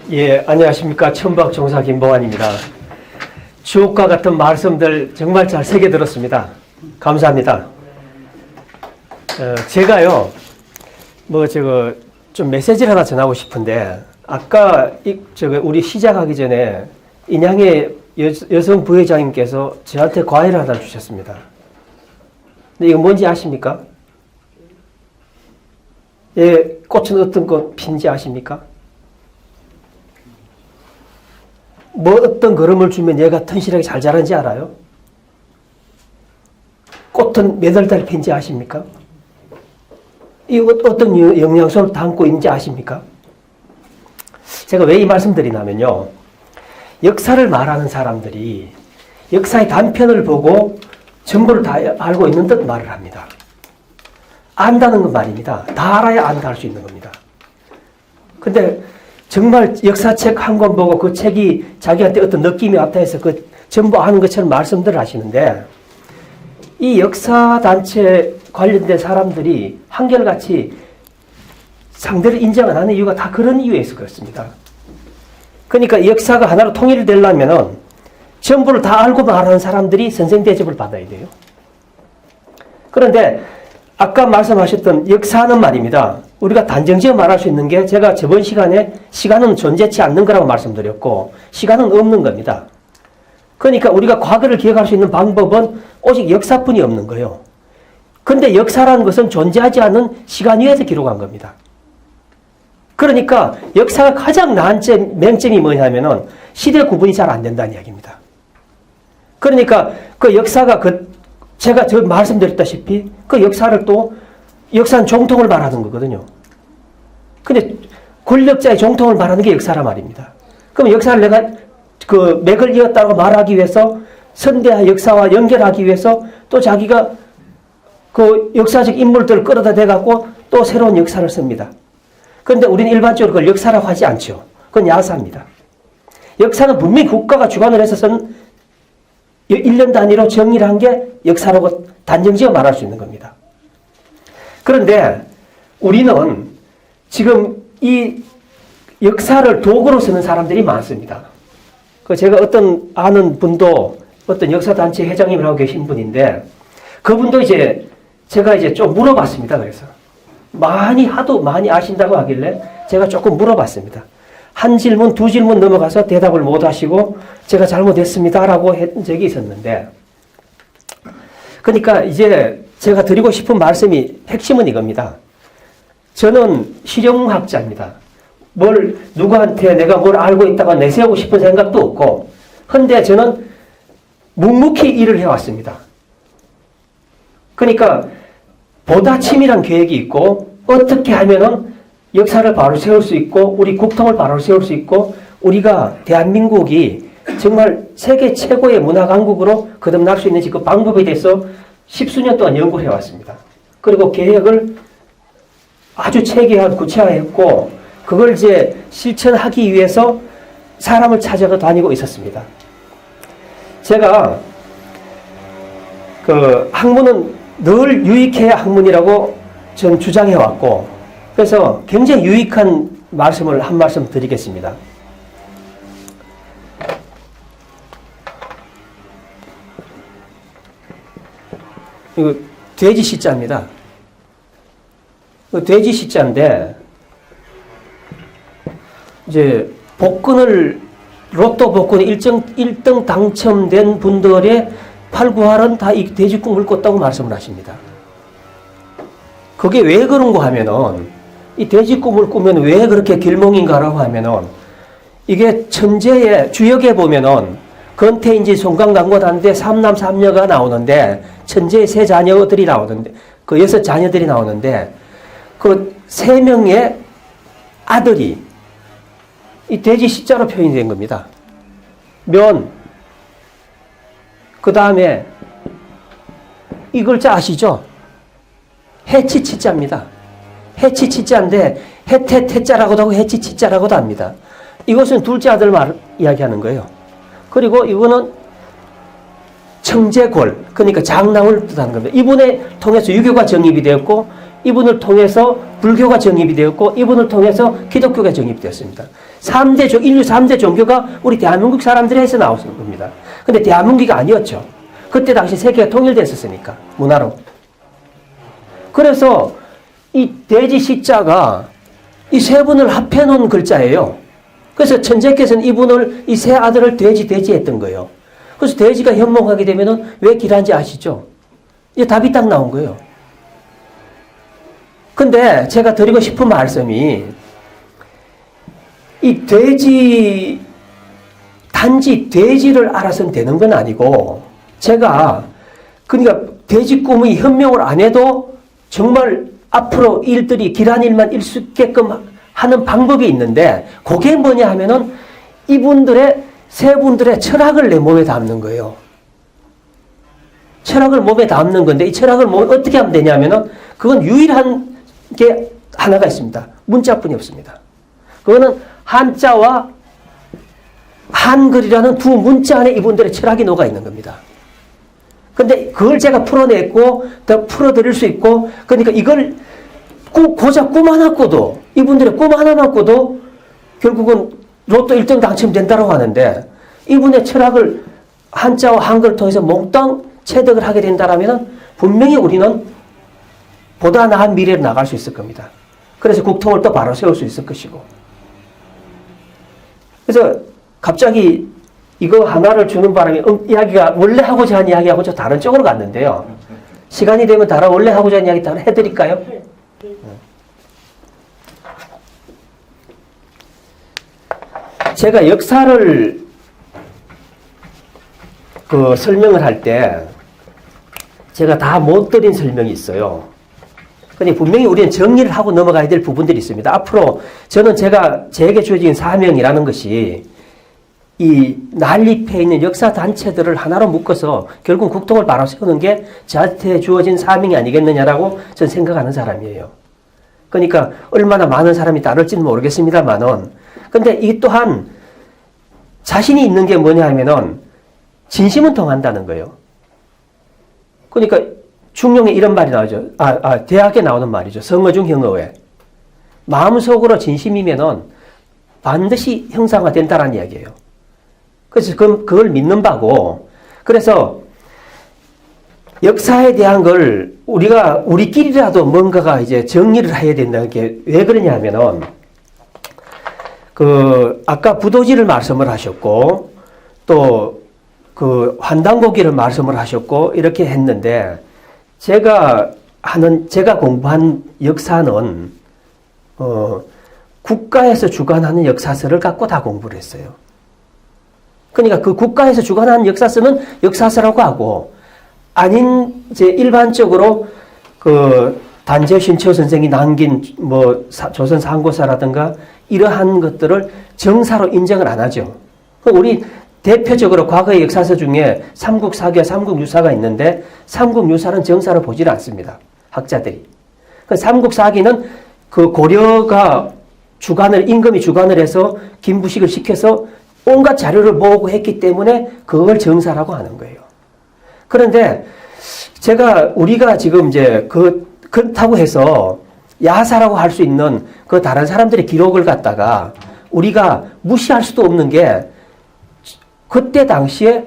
예, 안녕하십니까. 천박 종사 김봉환입니다. 주옥과 같은 말씀들 정말 잘 새겨 들었습니다. 감사합니다. 제가요, 좀 메시지를 하나 전하고 싶은데, 아까, 우리 시작하기 전에, 인양의 여성 부회장님께서 저한테 과일을 하나 주셨습니다. 근데 이거 뭔지 아십니까? 예, 꽃은 어떤 꽃 핀지 아십니까? 뭐 어떤 걸음을 주면 얘가 튼실하게 잘 자라는지 알아요? 꽃은 몇 월 달 핀지 아십니까? 이거 어떤 영양소를 담고 있는지 아십니까? 제가 왜 이 말씀드리냐면요. 역사를 말하는 사람들이 역사의 단편을 보고 전부를 다 알고 있는 듯 말을 합니다. 안다는 건 말입니다. 다 알아야 안다 할 수 있는 겁니다. 근데 정말 역사책 한 권 보고 그 책이 자기한테 어떤 느낌이 왔다 해서 그 전부 아는 것처럼 말씀들을 하시는데, 이 역사단체 관련된 사람들이 한결같이 상대를 인정 안 하는 이유가 다 그런 이유에서 그렇습니다. 그러니까 역사가 하나로 통일되려면 전부를 다 알고 말하는 사람들이 선생 대접을 받아야 돼요. 그런데 아까 말씀하셨던 역사는 말입니다. 우리가 단정지어 말할 수 있는 게, 제가 저번 시간에 시간은 존재치 않는 거라고 말씀드렸고 시간은 없는 겁니다. 그러니까 우리가 과거를 기억할 수 있는 방법은 오직 역사뿐이 없는 거예요. 근데 역사라는 것은 존재하지 않은 시간 위에서 기록한 겁니다. 그러니까 역사가 가장 나은 맹점이 뭐냐면은 시대 구분이 잘 안 된다는 이야기입니다. 그러니까 그 역사가 제가 말씀드렸다시피 그 역사는 정통을 말하는 거거든요. 근데 권력자의 정통을 말하는 게 역사란 말입니다. 그럼 역사를 내가 그 맥을 이었다고 말하기 위해서 선대와 역사와 연결하기 위해서 또 자기가 그 역사적 인물들을 끌어다 대갖고 또 새로운 역사를 씁니다. 그런데 우리는 일반적으로 그걸 역사라고 하지 않죠. 그건 야사입니다. 역사는 분명히 국가가 주관을 해서는 1년 단위로 정의를 한 게 역사라고 단정지어 말할 수 있는 겁니다. 그런데 우리는 지금 이 역사를 도구로 쓰는 사람들이 많습니다. 제가 아는 분도 어떤 역사단체 회장님을 하고 계신 분인데, 그분도 제가 좀 물어봤습니다. 그래서 하도 많이 아신다고 하길래 제가 조금 물어봤습니다. 한 질문, 두 질문 넘어가서 대답을 못 하시고 제가 잘못했습니다라고 한 적이 있었는데, 그러니까 제가 드리고 싶은 말씀이 핵심은 이겁니다. 저는 실용학자입니다. 누구한테 내가 뭘 알고 있다가 내세우고 싶은 생각도 없고, 근데 저는 묵묵히 일을 해왔습니다. 그러니까 보다 치밀한 계획이 있고, 어떻게 하면은 역사를 바로 세울 수 있고, 우리 국통을 바로 세울 수 있고, 우리가 대한민국이 정말 세계 최고의 문화 강국으로 거듭날 수 있는지 그 방법에 대해서 10수년 동안 연구를 해왔습니다. 그리고 계획을 아주 체계화, 구체화했고, 그걸 실천하기 위해서 사람을 찾아가 다니고 있었습니다. 제가 학문은 늘 유익해야 학문이라고 전 주장해왔고, 그래서 굉장히 유익한 말씀을 한 말씀 드리겠습니다. 이거 돼지 시자입니다. 돼지 시자인데, 로또 복권에 1등 당첨된 분들의 8, 9할은 다 이 돼지 꿈을 꿨다고 말씀을 하십니다. 그게 왜 그런가 하면은, 이 돼지 꿈을 꾸면 왜 그렇게 길몽인가라고 하면은, 이게 천재의 주역에 보면은 건태인지 송강강고단데 삼남 삼녀가 나오는데, 천재의 세 자녀들이 나오는데, 그 6자녀들이 나오는데, 그 3명의 아들이 이 돼지 시자로 표현이 된 겁니다. 그 다음에 이 글자 아시죠? 해치치자입니다. 해치치자인데 해태태자라고도 하고 해치치자라고도 합니다. 이것은 둘째 아들 이야기하는 거예요. 그리고 이거는 청재골, 그러니까 장남을 뜻하는 겁니다. 이분을 통해서 유교가 정립이 되었고, 이분을 통해서 불교가 정립이 되었고, 이분을 통해서 기독교가 정립되었습니다. 인류 3대 종교가 우리 대한민국 사람들에서 나온 겁니다. 근데 대한민국이 아니었죠. 그때 당시 세계가 통일됐었으니까, 문화로. 그래서 이 돼지 시자가 이 세 분을 합해 놓은 글자예요. 그래서 천재께서는 이분을, 이 세 아들을 돼지 했던 거예요. 그래서 돼지가 현몽하게 되면은 왜 길한지 아시죠? 이제 답이 딱 나온 거예요. 근데 제가 드리고 싶은 말씀이 이 돼지, 단지 돼지를 알아서는 되는 건 아니고 제가 그러니까 돼지 꿈의 현명을 안 해도 정말 앞으로 일들이 길한 일만 일 수 있게끔 하는 방법이 있는데 그게 뭐냐 하면은 이분들의 세 분들의 철학을 내 몸에 담는 거예요. 철학을 몸에 담는 건데 이 철학을 어떻게 하면 되냐면은 그건 유일한 게 하나가 있습니다. 문자뿐이 없습니다. 그거는 한자와 한글이라는 두 문자 안에 이분들의 철학이 녹아 있는 겁니다. 근데 그걸 제가 풀어냈고 더 풀어드릴 수 있고 그러니까 이걸 고작 꿈 하나 꿔도 이분들의 꿈 하나만 꿔도 결국은 로또 1등 당첨된다고 하는데 이분의 철학을 한자와 한글을 통해서 몽땅 체득을 하게 된다면 분명히 우리는 보다 나은 미래로 나갈 수 있을 겁니다. 그래서 국통을 또 바로 세울 수 있을 것이고. 그래서 갑자기 이거 하나를 주는 바람에 이야기가 원래 하고자 하는 이야기하고 저 다른 쪽으로 갔는데요. 시간이 되면 다른 원래 하고자 하는 이야기 다른 해드릴까요? 제가 역사를 설명을 할 때 제가 다 못 드린 설명이 있어요. 근데 분명히 우리는 정리를 하고 넘어가야 될 부분들이 있습니다. 앞으로 저는 제게 주어진 사명이라는 것이 이 난립해 있는 역사 단체들을 하나로 묶어서 결국 국통을 바로 세우는 게 저한테 주어진 사명이 아니겠느냐라고 저는 생각하는 사람이에요. 그러니까 얼마나 많은 사람이 따를지는 모르겠습니다만은 근데 이 또한 자신이 있는 게 뭐냐 하면은 진심은 통한다는 거예요. 그러니까 중용에 이런 말이 나오죠. 대학에 나오는 말이죠. 성어중 형어회. 마음속으로 진심이면은 반드시 형상화된다라는 이야기예요. 그래서 그걸 믿는 바고, 그래서 역사에 대한 걸 우리끼리라도 뭔가가 이제 정리를 해야 된다는 게 왜 그러냐 하면은, 아까 부도지를 말씀을 하셨고, 또 환단고기를 말씀을 하셨고, 이렇게 했는데, 제가 공부한 역사는, 국가에서 주관하는 역사서를 갖고 다 공부를 했어요. 그러니까 그 국가에서 주관하는 역사서는 역사서라고 하고, 아닌, 일반적으로, 단재 신처 선생이 남긴, 조선 상고사라든가, 이러한 것들을 정사로 인정을 안 하죠. 우리 대표적으로 과거의 역사서 중에 삼국사기와 삼국유사가 있는데, 삼국유사는 정사로 보지를 않습니다. 학자들이. 삼국사기는 고려가 임금이 주관을 해서 김부식을 시켜서 온갖 자료를 모으고 했기 때문에 그걸 정사라고 하는 거예요. 그런데 우리가 지금 그렇다고 해서 야사라고 할 수 있는 다른 사람들의 기록을 갖다가 우리가 무시할 수도 없는 게 그때 당시에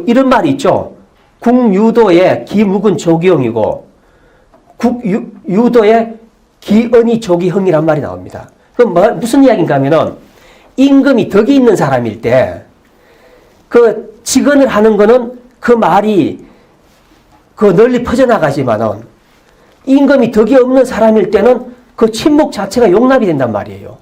이런 말이 있죠. 국유도의 기묵은 조기형이고 국유도의 기언이 조기형이란 말이 나옵니다. 그럼 무슨 이야기인가 하면은 임금이 덕이 있는 사람일 때 직언을 하는 거는 그 말이 널리 퍼져나가지만은 임금이 덕이 없는 사람일 때는 그 침묵 자체가 용납이 된단 말이에요.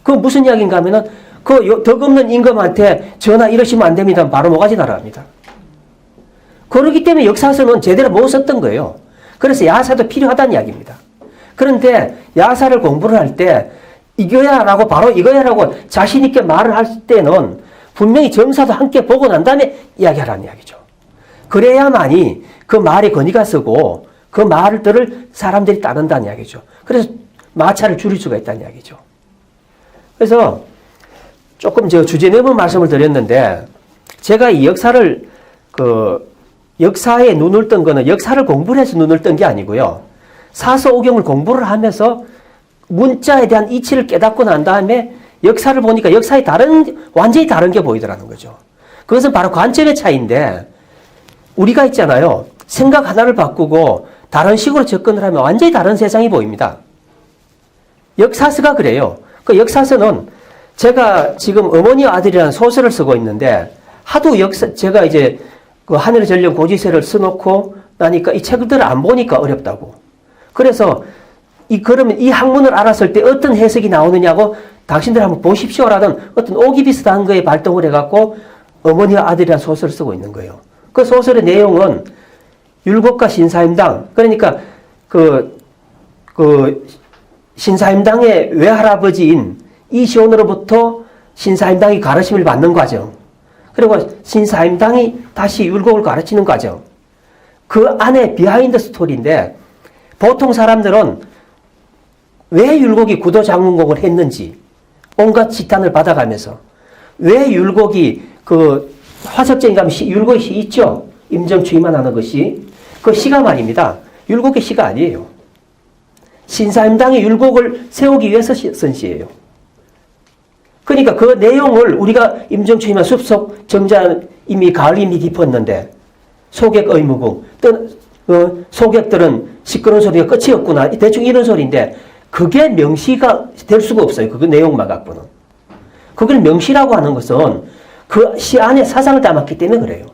그 무슨 이야기인가 하면은 덕 없는 임금한테 전하 이러시면 안 됩니다. 바로 모가지 날아갑니다. 그렇기 때문에 역사서는 제대로 못 썼던 거예요. 그래서 야사도 필요하다는 이야기입니다. 그런데 야사를 공부를 할 때 이거야라고 바로 이거야라고 자신 있게 말을 할 때는 분명히 정사도 함께 보고 난 다음에 이야기하라는 이야기죠. 그래야만이 그 말에 권위가 서고 그 말을 들을 사람들이 따른다는 이야기죠. 그래서 마찰을 줄일 수가 있다는 이야기죠. 그래서 조금 주제 내부 말씀을 드렸는데 제가 이 역사를 역사에 눈을 뜬 거는 역사를 공부를 해서 눈을 뜬 게 아니고요. 사서오경을 공부를 하면서 문자에 대한 이치를 깨닫고 난 다음에 역사를 보니까 역사의 완전히 다른 게 보이더라는 거죠. 그것은 바로 관점의 차이인데, 우리가 있잖아요. 생각 하나를 바꾸고 다른 식으로 접근을 하면 완전히 다른 세상이 보입니다. 역사서가 그래요. 그 역사서는 제가 지금 어머니와 아들이라는 소설을 쓰고 있는데, 하도 제가 이제 그 하늘의 전령 고지서를 써놓고 나니까 이 책들을 안 보니까 어렵다고. 그래서 그러면 이 학문을 알았을 때 어떤 해석이 나오느냐고 당신들 한번 보십시오라는 어떤 오기 비슷한 거에 발동을 해갖고 어머니와 아들이라는 소설을 쓰고 있는 거예요. 그 소설의 내용은 율곡과 신사임당, 그러니까 그 신사임당의 외할아버지인 이시온으로부터 신사임당이 가르침을 받는 과정, 그리고 신사임당이 다시 율곡을 가르치는 과정, 그 안에 비하인드 스토리인데, 보통 사람들은 왜 율곡이 구도장군곡을 했는지 온갖 지탄을 받아가면서, 왜 율곡이 그 화석적인 가면 율곡의 시 있죠? 임정추이만 하는 것이. 그 시가 말입니다. 율곡의 시가 아니에요. 신사임당이 율곡을 세우기 위해서 쓴 시예요. 그러니까 그 내용을 우리가 임정추이만 숲속 정자 이미 가을 이미 깊었는데 소객 의무궁, 소객들은 시끄러운 소리가 끝이 없구나, 대충 이런 소리인데 그게 명시가 될 수가 없어요. 그 내용만 갖고는. 그걸 명시라고 하는 것은 그 시 안에 사상을 담았기 때문에 그래요.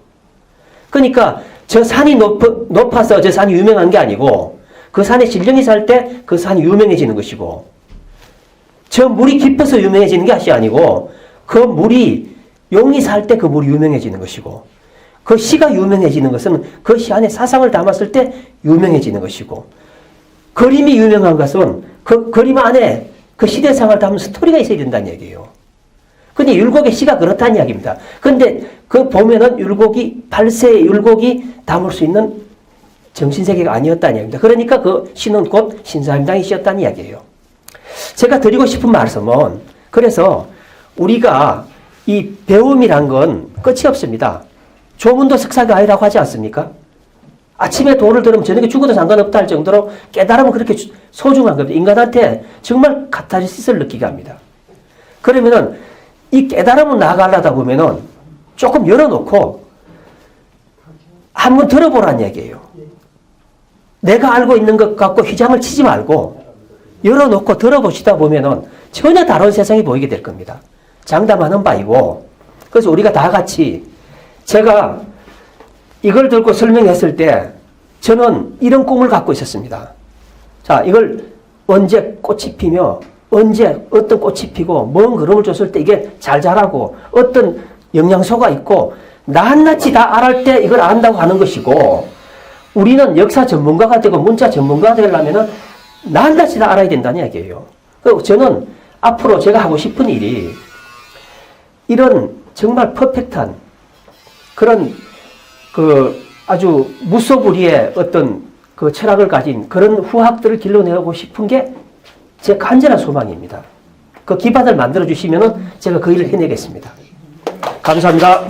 그러니까 저 산이 높아서 저 산이 유명한 게 아니고, 그 산에 신령이 살 때 그 산이 유명해지는 것이고, 저 물이 깊어서 유명해지는 것이 아니고 그 물이 용이 살 때 그 물이 유명해지는 것이고, 그 시가 유명해지는 것은 그 시 안에 사상을 담았을 때 유명해지는 것이고, 그림이 유명한 것은 그 그림 안에 그 시대상을 담은 스토리가 있어야 된다는 얘기예요. 근데 율곡의 시가 그렇다는 이야기입니다. 근데 그 보면은 율곡이 8세의 율곡이 담을 수 있는 정신세계가 아니었다는 이야기입니다. 그러니까 그 시는 곧 신사임당이 시였다는 이야기예요. 제가 드리고 싶은 말씀은, 그래서 우리가 이 배움이란 건 끝이 없습니다. 조문도 석사가 아니라고 하지 않습니까? 아침에 도를 들으면 저녁에 죽어도 상관없다 할 정도로 깨달음은 그렇게 소중한 겁니다. 인간한테 정말 카타르시스를 느끼게 합니다. 그러면은 이 깨달음을 나아가려다 보면은 조금 열어놓고 한번 들어보라는 얘기예요. 내가 알고 있는 것 갖고 휘장을 치지 말고 열어놓고 들어보시다 보면은 전혀 다른 세상이 보이게 될 겁니다. 장담하는 바이고. 그래서 우리가 다 같이, 제가 이걸 들고 설명했을 때 저는 이런 꿈을 갖고 있었습니다. 자, 이걸 언제 꽃이 피며 언제 어떤 꽃이 피고 먼 걸음을 줬을 때 이게 잘 자라고 어떤 영양소가 있고 낱낱이 다 알을 때 이걸 안다고 하는 것이고, 우리는 역사 전문가가 되고 문자 전문가가 되려면 낱낱이 다 알아야 된다는 얘기예요. 그리고 저는 앞으로 제가 하고 싶은 일이 이런 정말 퍼펙트한 그런 그 아주 무소불위의 어떤 그 철학을 가진 그런 후학들을 길러내고 싶은 게 제 간절한 소망입니다. 그 기반을 만들어 주시면 제가 그 일을 해내겠습니다. 감사합니다.